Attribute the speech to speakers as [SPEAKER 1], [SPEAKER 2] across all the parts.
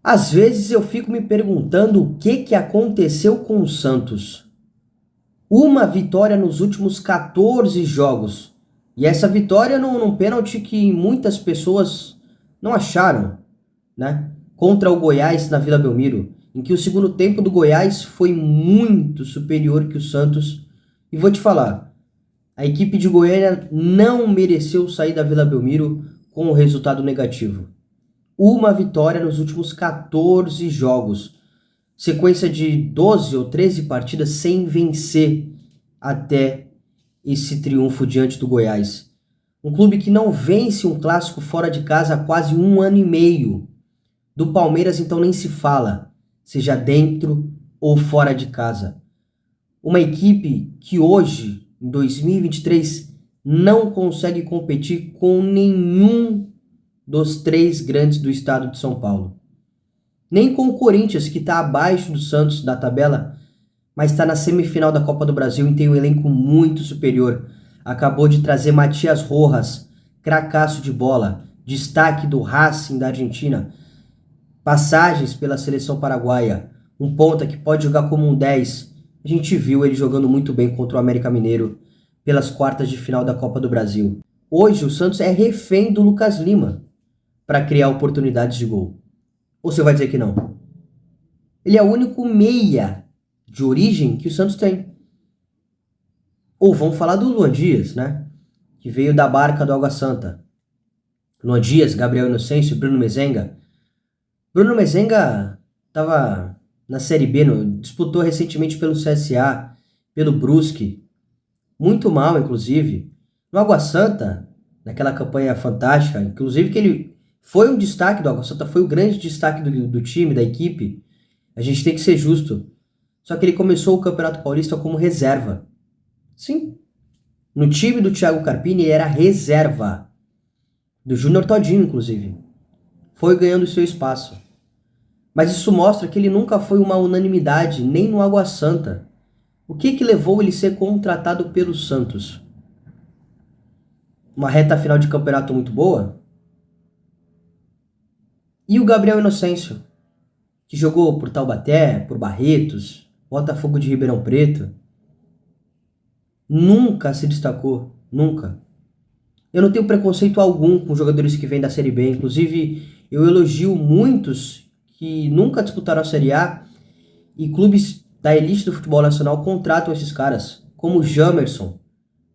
[SPEAKER 1] Às vezes eu fico me perguntando o que aconteceu com o Santos. Uma vitória nos últimos 14 jogos. E essa vitória num pênalti que muitas pessoas não acharam, né? Contra o Goiás na Vila Belmiro, em que o segundo tempo do Goiás foi muito superior que o Santos. E vou te falar, a equipe de Goiânia não mereceu sair da Vila Belmiro com o resultado negativo. Uma vitória nos últimos 14 jogos. Sequência de 12 ou 13 partidas sem vencer até esse triunfo diante do Goiás. Um clube que não vence um clássico fora de casa há quase um ano e meio. Do Palmeiras, então, nem se fala, seja dentro ou fora de casa. Uma equipe que hoje, em 2023, não consegue competir com nenhum dos três grandes do estado de São Paulo. Nem com o Corinthians, que está abaixo do Santos da tabela, mas está na semifinal da Copa do Brasil e tem um elenco muito superior. Acabou de trazer Matias Rojas, cracaço de bola, destaque do Racing da Argentina, passagens pela seleção paraguaia, um ponta que pode jogar como um 10. A gente viu ele jogando muito bem contra o América Mineiro pelas quartas de final da Copa do Brasil. Hoje o Santos é refém do Lucas Lima para criar oportunidades de gol. Ou você vai dizer que não? Ele é o único meia de origem que o Santos tem. Ou vamos falar do Luan Dias, né? Que veio da barca do Água Santa. Luan Dias, Gabriel Inocêncio, Bruno Mezenga. Bruno Mezenga estava na Série B, disputou recentemente pelo CSA, pelo Brusque. Muito mal, inclusive. No Água Santa, naquela campanha fantástica, inclusive que ele foi um destaque do Água Santa, foi o grande destaque do time, da equipe. A gente tem que ser justo. Só que ele começou o Campeonato Paulista como reserva. Sim. No time do Thiago Carpini ele era reserva. Do Júnior Todinho, inclusive. Foi ganhando seu espaço. Mas isso mostra que ele nunca foi uma unanimidade, nem no Água Santa. O que levou ele a ser contratado pelo Santos? Uma reta final de campeonato muito boa? E o Gabriel Inocêncio, que jogou por Taubaté, por Barretos, Botafogo de Ribeirão Preto, nunca se destacou, nunca. Eu não tenho preconceito algum com jogadores que vêm da Série B, inclusive eu elogio muitos que nunca disputaram a Série A e clubes da elite do futebol nacional contratam esses caras, como o Jamerson,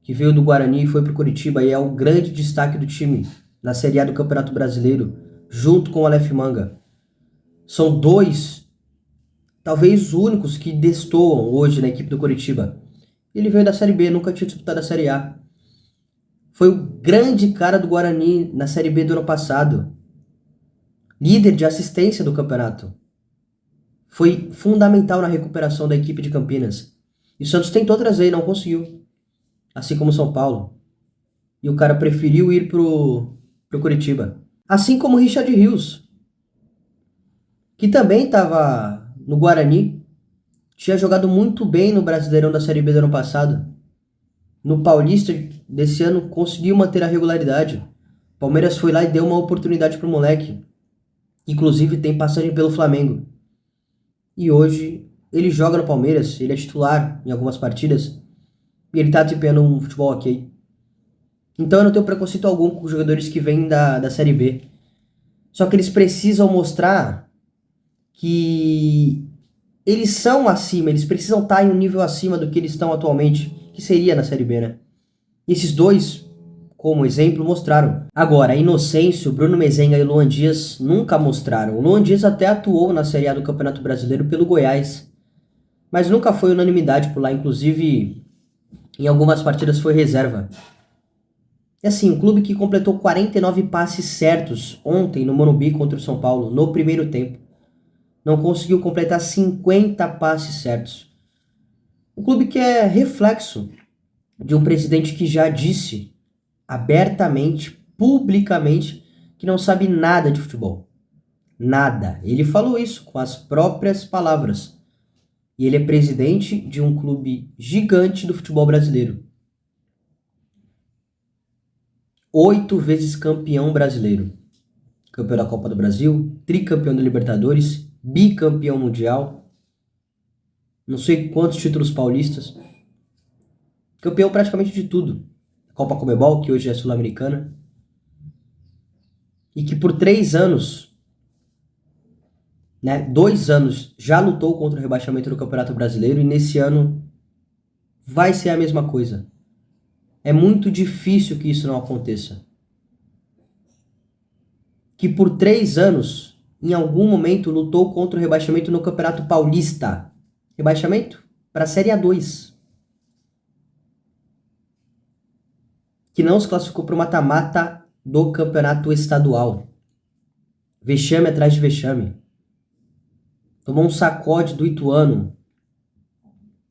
[SPEAKER 1] que veio do Guarani e foi para o Coritiba e é o grande destaque do time na Série A do Campeonato Brasileiro, junto com o Aleph Manga. São dois, talvez os únicos que destoam hoje na equipe do Coritiba. Ele veio da Série B, nunca tinha disputado a Série A. Foi o grande cara do Guarani na Série B do ano passado. Líder de assistência do campeonato. Foi fundamental na recuperação da equipe de Campinas. E o Santos tentou trazer e não conseguiu. Assim como o São Paulo. E o cara preferiu ir pro Coritiba. Assim como o Richard Rios, que também estava no Guarani. Tinha jogado muito bem no Brasileirão da Série B do ano passado. No Paulista desse ano conseguiu manter a regularidade. Palmeiras foi lá e deu uma oportunidade pro moleque. Inclusive tem passagem pelo Flamengo. E hoje ele joga no Palmeiras, ele é titular em algumas partidas. E ele tá desempenhando um futebol ok. Então eu não tenho preconceito algum com os jogadores que vêm da Série B. Só que eles precisam mostrar que eles são acima, eles precisam estar em um nível acima do que eles estão atualmente, que seria na Série B, né? E esses dois, como exemplo, mostraram. Agora, Inocêncio, Bruno Mezenga e Luan Dias nunca mostraram. O Luan Dias até atuou na Série A do Campeonato Brasileiro pelo Goiás, mas nunca foi unanimidade por lá, inclusive em algumas partidas foi reserva. E assim, um clube que completou 49 passes certos ontem no Morumbi contra o São Paulo, no primeiro tempo. Não conseguiu completar 50 passes certos. Um clube que é reflexo de um presidente que já disse abertamente, publicamente, que não sabe nada de futebol. Nada. Ele falou isso com as próprias palavras. E ele é presidente de um clube gigante do futebol brasileiro. 8 vezes campeão brasileiro. campeão da Copa do Brasil, tricampeão da Libertadores, bicampeão mundial, não sei quantos títulos paulistas, campeão praticamente de tudo. Copa Conmebol, que hoje é sul-americana, e que por 3 anos, né, 2 anos, já lutou contra o rebaixamento do Campeonato Brasileiro, e nesse ano vai ser a mesma coisa. É muito difícil que isso não aconteça. Que por 3 anos, em algum momento, lutou contra o rebaixamento no Campeonato Paulista. Rebaixamento para a Série A2. Que não se classificou para o mata-mata do Campeonato Estadual. Vexame atrás de vexame. Tomou um sacode do Ituano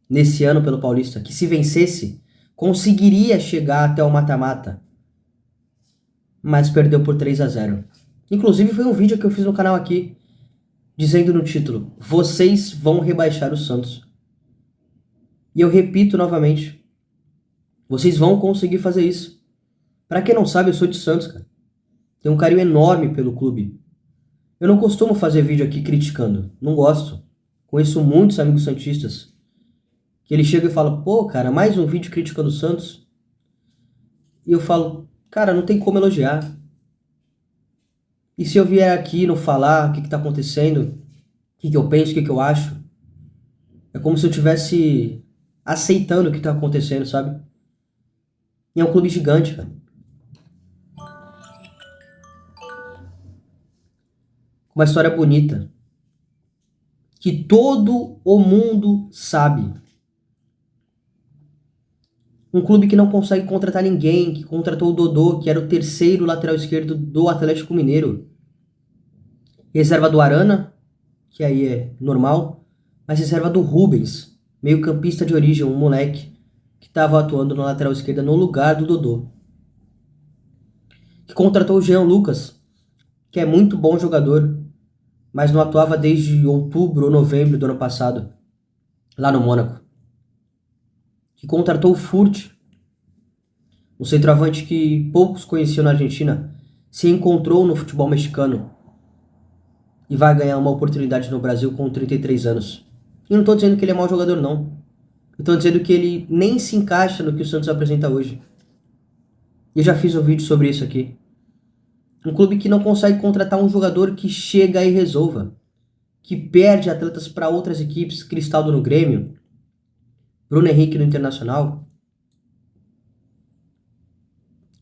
[SPEAKER 1] nesse ano pelo Paulista, que se vencesse, conseguiria chegar até o mata-mata. Mas perdeu por 3-0. Inclusive foi um vídeo que eu fiz no canal aqui, dizendo no título, vocês vão rebaixar o Santos. E eu repito novamente, vocês vão conseguir fazer isso. Pra quem não sabe, eu sou de Santos, cara. Tenho um carinho enorme pelo clube. Eu não costumo fazer vídeo aqui criticando, não gosto. Conheço muitos amigos santistas que ele chega e fala, pô, cara, mais um vídeo criticando o Santos. E eu falo, cara, não tem como elogiar. E se eu vier aqui e não falar o que tá acontecendo, o que eu penso, o que eu acho, é como se eu estivesse aceitando o que tá acontecendo, sabe? E é um clube gigante, cara. Uma história bonita. Que todo o mundo sabe. Um clube que não consegue contratar ninguém, que contratou o Dodô, que era o terceiro lateral esquerdo do Atlético Mineiro. Reserva do Arana, que aí é normal, mas reserva do Rubens, meio-campista de origem, um moleque que estava atuando na lateral esquerda no lugar do Dodô. Que contratou o Jean Lucas, que é muito bom jogador, mas não atuava desde outubro ou novembro do ano passado, lá no Mônaco. Que contratou o Furt, um centroavante que poucos conheciam na Argentina, se encontrou no futebol mexicano e vai ganhar uma oportunidade no Brasil com 33 anos. E não estou dizendo que ele é mau jogador, não. Estou dizendo que ele nem se encaixa no que o Santos apresenta hoje. Eu já fiz um vídeo sobre isso aqui. Um clube que não consegue contratar um jogador que chega e resolva. Que perde atletas para outras equipes, Cristaldo no Grêmio, Bruno Henrique no Internacional,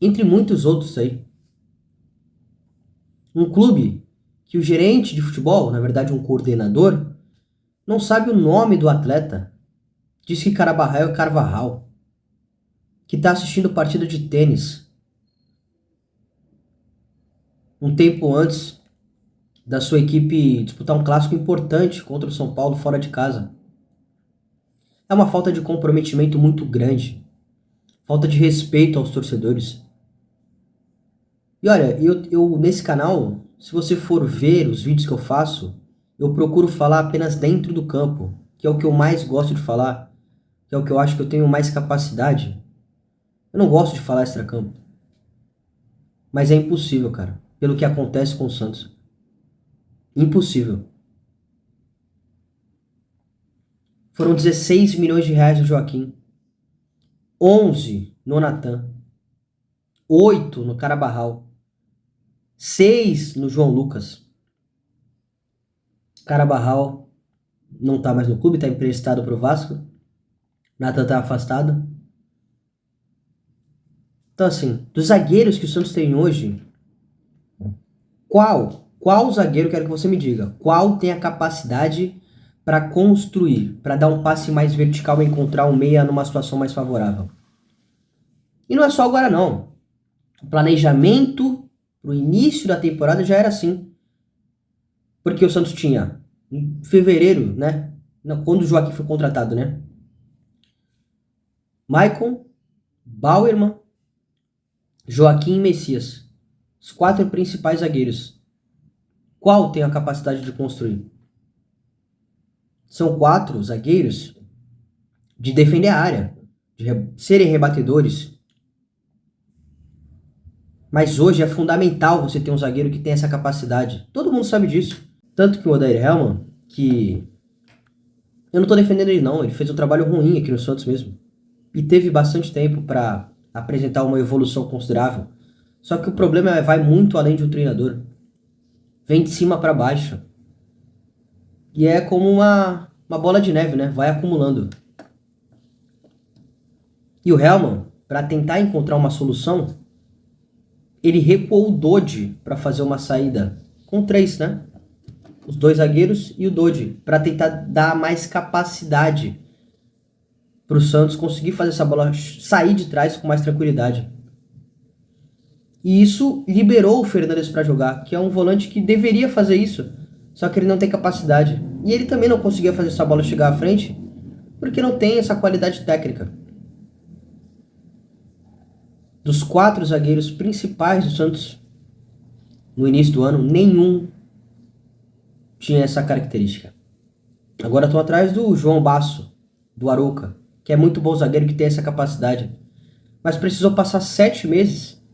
[SPEAKER 1] entre muitos outros aí. Um clube que o gerente de futebol, na verdade um coordenador, não sabe o nome do atleta. Diz que Carabarral é Carvajal. Que está assistindo partida de tênis. Um tempo antes da sua equipe disputar um clássico importante contra o São Paulo fora de casa. É uma falta de comprometimento muito grande. Falta de respeito aos torcedores. E olha, eu nesse canal, se você for ver os vídeos que eu faço, eu procuro falar apenas dentro do campo, que é o que eu mais gosto de falar, que é o que eu acho que eu tenho mais capacidade. Eu não gosto de falar extracampo. Mas é impossível, cara, pelo que acontece com o Santos. Impossível. Foram 16 milhões de reais no Joaquim, 11 no Natan, 8 no Carabarral, 6 no João Lucas. Carabarral não tá mais no clube, tá emprestado pro Vasco. Natan tá afastado. Então assim, dos zagueiros que o Santos tem hoje, qual zagueiro, quero que você me diga, qual tem a capacidade para construir, para dar um passe mais vertical e encontrar um meia numa situação mais favorável? E não é só agora não. O planejamento pro início da temporada já era assim. Porque o Santos tinha, em fevereiro, né? Quando o Joaquim foi contratado, né? Maicon, Bauerman, Joaquim e Messias. Os 4 principais zagueiros. Qual tem a capacidade de construir? São 4 zagueiros de defender a área, de serem rebatedores. Mas hoje é fundamental você ter um zagueiro que tem essa capacidade. Todo mundo sabe disso. Tanto que o Odair Hellmann, que eu não tô defendendo ele não, ele fez um trabalho ruim aqui no Santos mesmo. E teve bastante tempo para apresentar uma evolução considerável. Só que o problema vai muito além de um treinador. Vem de cima para baixo. E é como uma bola de neve, né? Vai acumulando. E o Hellmann, para tentar encontrar uma solução, ele recuou o Dodi para fazer uma saída com 3, né? Os 2 zagueiros e o Dodi, para tentar dar mais capacidade para o Santos conseguir fazer essa bola sair de trás com mais tranquilidade. E isso liberou o Fernandes para jogar, que é um volante que deveria fazer isso, só que ele não tem capacidade. E ele também não conseguia fazer essa bola chegar à frente, porque não tem essa qualidade técnica. Dos 4 zagueiros principais do Santos no início do ano, nenhum tinha essa característica. Agora estou atrás do João Basso, do Arouca, que é muito bom zagueiro, que tem essa capacidade. Mas precisou passar 7 meses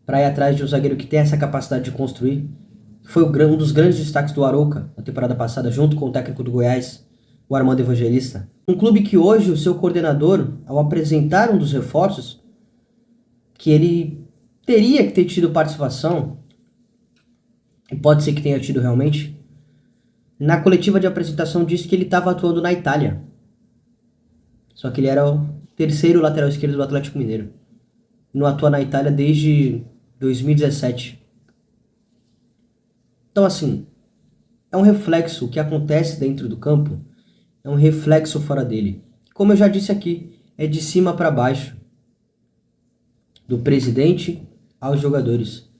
[SPEAKER 1] para ir atrás de um zagueiro que tem essa capacidade de construir. Foi um dos grandes destaques do Arouca na temporada passada, junto com o técnico do Goiás, o Armando Evangelista. Um clube que hoje o seu coordenador, ao apresentar um dos reforços, que ele teria que ter tido participação, e pode ser que tenha tido realmente, na coletiva de apresentação disse que ele estava atuando na Itália. Só que ele era o 3º lateral esquerdo do Atlético Mineiro. Não atua na Itália desde 2017. Então, assim, é um reflexo. O que acontece dentro do campo é um reflexo fora dele. Como eu já disse aqui, é de cima para baixo. Do presidente aos jogadores.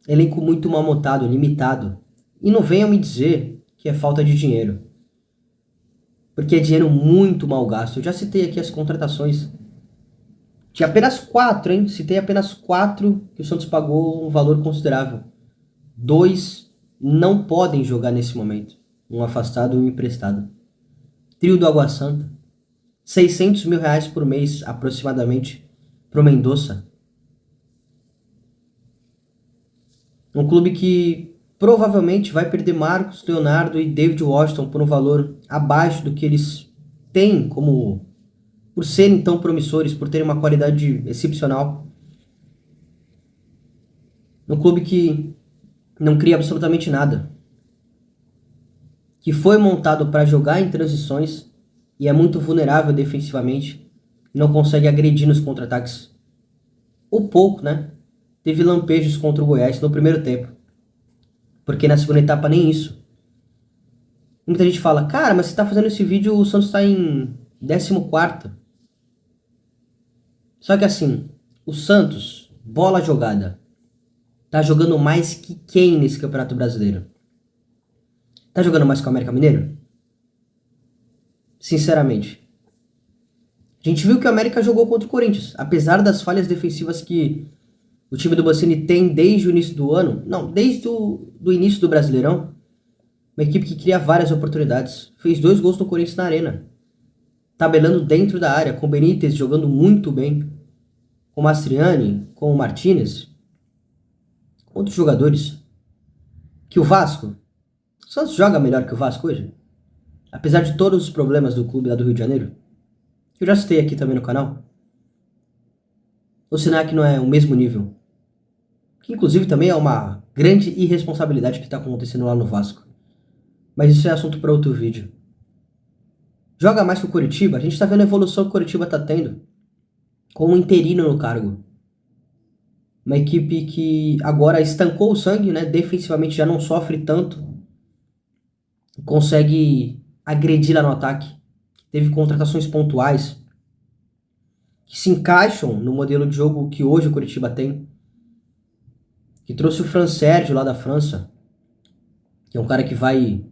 [SPEAKER 1] Elenco muito mal montado, limitado. E não venham me dizer que é falta de dinheiro. Porque é dinheiro muito mal gasto. Eu já citei aqui as contratações. Tinha apenas 4, hein? Citei apenas 4 que o Santos pagou um valor considerável. 2 não podem jogar nesse momento. Um afastado e um emprestado. Trio do Água Santa. 600 mil reais por mês, aproximadamente, pro Mendonça. Um clube que provavelmente vai perder Marcos Leonardo e David Washington por um valor abaixo do que eles têm, como por serem tão promissores, por terem uma qualidade excepcional. Um clube que não cria absolutamente nada. Que foi montado para jogar em transições e é muito vulnerável defensivamente. Não consegue agredir nos contra-ataques. Ou pouco, né? Teve lampejos contra o Goiás no primeiro tempo. Porque na segunda etapa nem isso. Muita gente fala, cara, mas você tá fazendo esse vídeo, o Santos tá em 14º. Só que assim, o Santos, bola jogada, tá jogando mais que quem nesse Campeonato Brasileiro? Tá jogando mais que o América Mineiro? Sinceramente. A gente viu que o América jogou contra o Corinthians. Apesar das falhas defensivas que o time do Mancini tem desde o início do ano. Não, desde o início do Brasileirão. Uma equipe que cria várias oportunidades. Fez 2 gols no Corinthians na Arena. Tabelando dentro da área, com o Benítez jogando muito bem. Com o Mastriani, com o Martinez. Com outros jogadores. Que o Vasco. O Santos joga melhor que o Vasco hoje? Apesar de todos os problemas do clube lá do Rio de Janeiro. Que eu já citei aqui também no canal. Ou será que não é o mesmo nível? Que inclusive também é uma grande irresponsabilidade que está acontecendo lá no Vasco. Mas isso é assunto para outro vídeo. Joga mais que o Coritiba. A gente está vendo a evolução que o Coritiba está tendo. Com um interino no cargo. Uma equipe que agora estancou o sangue, né? Defensivamente já não sofre tanto. Consegue agredir lá no ataque. Teve contratações pontuais que se encaixam no modelo de jogo que hoje o Coritiba tem. Que trouxe o Fran Sérgio lá da França, que é um cara que vai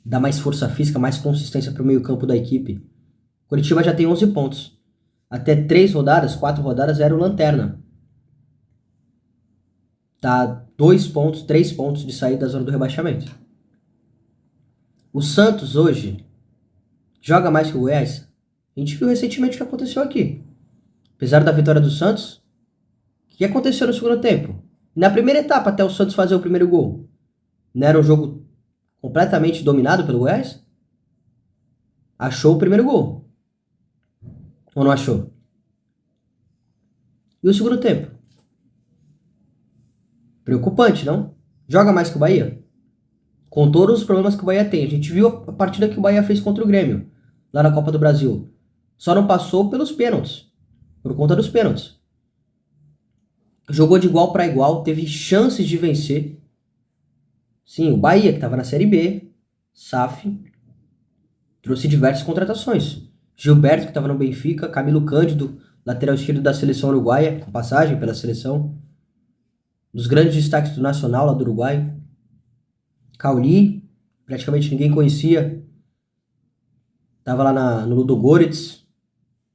[SPEAKER 1] dar mais força física, mais consistência para o meio campo da equipe. O Coritiba já tem 11 pontos. Até 4 rodadas era o lanterna. Tá 3 pontos de sair da zona do rebaixamento. O Santos hoje joga mais que o Goiás. A gente viu recentemente o que aconteceu aqui. Apesar da vitória do Santos, que aconteceu no segundo tempo? Na primeira etapa, até o Santos fazer o primeiro gol, não era um jogo completamente dominado pelo Goiás? Achou o primeiro gol. Ou não achou? E o segundo tempo? Preocupante, não? Joga mais que o Bahia? Com todos os problemas que o Bahia tem. A gente viu a partida que o Bahia fez contra o Grêmio, lá na Copa do Brasil. Só não passou pelos pênaltis. Por conta dos pênaltis. Jogou de igual para igual, teve chances de vencer. Sim, o Bahia, que estava na Série B, SAF, trouxe diversas contratações. Gilberto, que estava no Benfica, Camilo Cândido, lateral esquerdo da seleção uruguaia, com passagem pela seleção. Dos grandes destaques do Nacional lá do Uruguai. Cauli, praticamente ninguém conhecia. Tava lá no Ludogorets,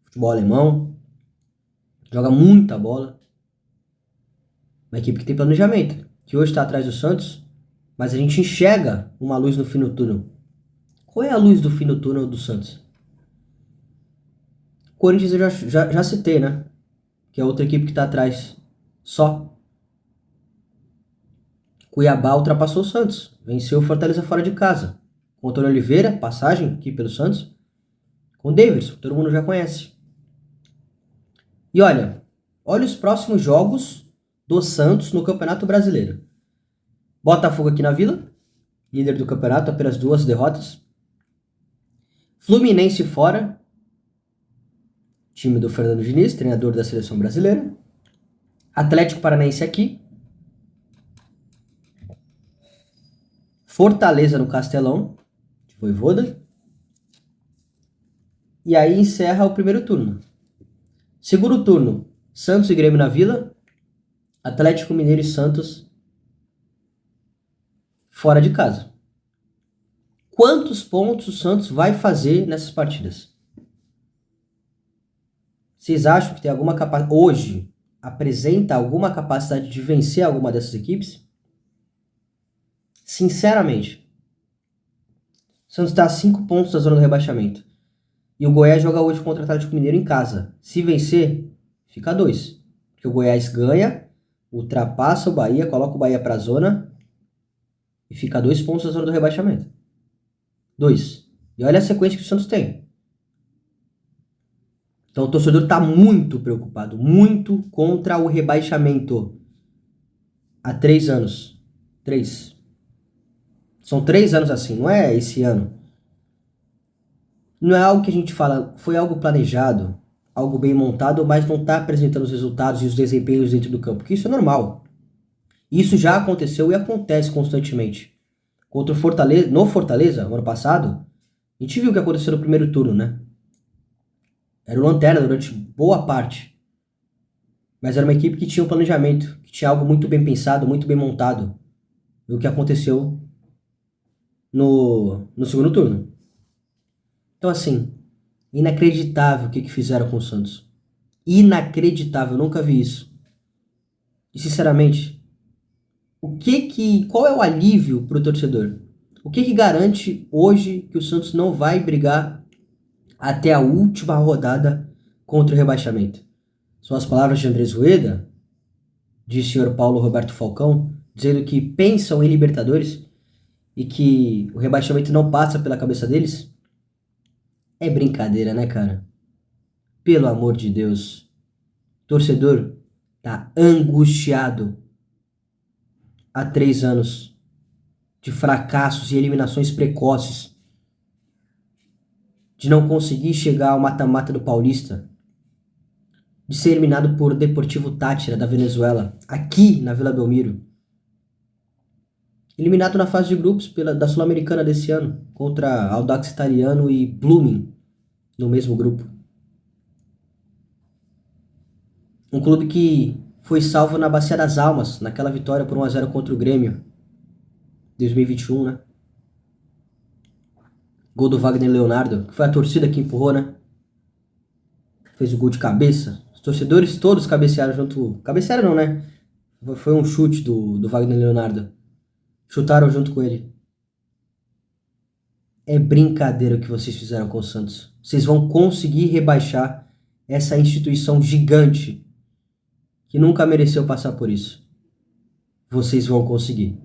[SPEAKER 1] futebol alemão. Joga muita bola. Uma equipe que tem planejamento, que hoje está atrás do Santos, mas a gente enxerga uma luz no fim do túnel. Qual é a luz do fim do túnel do Santos? Corinthians eu já citei, né? Que é outra equipe que está atrás. Só. Cuiabá ultrapassou o Santos. Venceu o Fortaleza fora de casa. Com Antônio Oliveira, passagem aqui pelo Santos. Com o Davidson, todo mundo já conhece. E olha os próximos jogos do Santos no Campeonato Brasileiro. Botafogo aqui na Vila, líder do campeonato, apenas 2 derrotas. Fluminense fora, time do Fernando Diniz, treinador da seleção brasileira. Atlético Paranaense aqui. Fortaleza no Castelão, de Vojvoda. E aí encerra o primeiro turno. Segundo turno, Santos e Grêmio na Vila. Atlético Mineiro e Santos fora de casa. Quantos pontos o Santos vai fazer nessas partidas? Vocês acham que tem alguma capacidade, hoje, apresenta alguma capacidade de vencer alguma dessas equipes? Sinceramente, o Santos está a 5 pontos da zona do rebaixamento. E o Goiás joga hoje contra o Atlético Mineiro em casa. Se vencer, fica 2. Porque o Goiás ganha, ultrapassa o Bahia, coloca o Bahia para a zona e fica a 2 pontos da zona do rebaixamento. 2. E olha a sequência que o Santos tem. Então o torcedor está muito preocupado, muito contra o rebaixamento. Há 3 anos. 3. São 3 anos assim, não é esse ano. Não é algo que a gente fala, foi algo planejado, algo bem montado, mas não está apresentando os resultados e os desempenhos dentro do campo, porque isso é normal. Isso já aconteceu e acontece constantemente. Contra o Fortaleza, no Fortaleza, no ano passado, a gente viu o que aconteceu no primeiro turno, né? Era o lanterna durante boa parte. Mas era uma equipe que tinha um planejamento, que tinha algo muito bem pensado, muito bem montado. E o que aconteceu no segundo turno. Então, assim, inacreditável o que fizeram com o Santos. Inacreditável, eu nunca vi isso. E, sinceramente, qual é o alívio para o torcedor? O que garante hoje que o Santos não vai brigar até a última rodada contra o rebaixamento? São as palavras de Andrés Rueda, de senhor Paulo Roberto Falcão, dizendo que pensam em Libertadores e que o rebaixamento não passa pela cabeça deles? É brincadeira, né, cara? Pelo amor de Deus. Torcedor tá angustiado há 3 anos de fracassos e eliminações precoces, de não conseguir chegar ao mata-mata do Paulista, de ser eliminado por Deportivo Táchira da Venezuela, aqui na Vila Belmiro, eliminado na fase de grupos da Sul-Americana desse ano, contra Audax Italiano e Blooming, no mesmo grupo. Um clube que foi salvo na Bacia das Almas, naquela vitória por 1-0 contra o Grêmio, 2021, né? Gol do Wagner Leonardo, que foi a torcida que empurrou, né? Fez o gol de cabeça. Os torcedores todos cabecearam junto... Cabecearam não, né? Foi um chute do Wagner Leonardo. Chutaram junto com ele. É brincadeira o que vocês fizeram com o Santos. Vocês vão conseguir rebaixar essa instituição gigante que nunca mereceu passar por isso. Vocês vão conseguir.